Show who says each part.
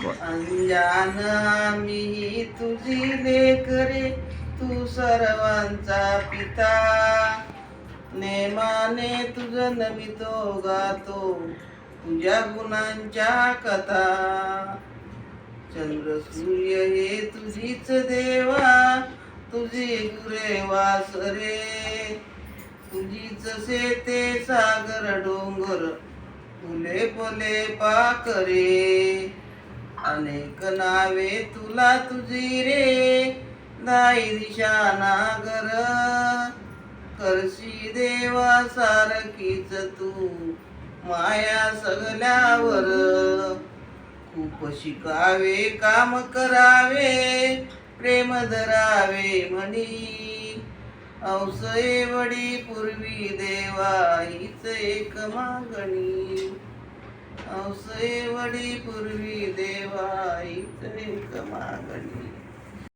Speaker 1: अंजान मी तुझी लेकरे, तू सर्वांचा पिता. नेमाने तुझ नमितो गातो, तुझ्या गुणांच्या कथा. चंद्र सूर्य हे तुझीच देवा, तुझी गुरे वासरे. तुझीच शेते सागर डोंगर, फुले फुले पाखरे. अनेक नावे तुला तुझी रे, दाई दिशा नागर. करशी देवा सारखीच तू माया सगल्यावर. खूप शिकावे काम करावे, प्रेम धरावे म्हणी. औस एवढी पूर्वी देवा हीच एक मागणी. औस एवढी पूर्वी देवा हीच एक मागणी.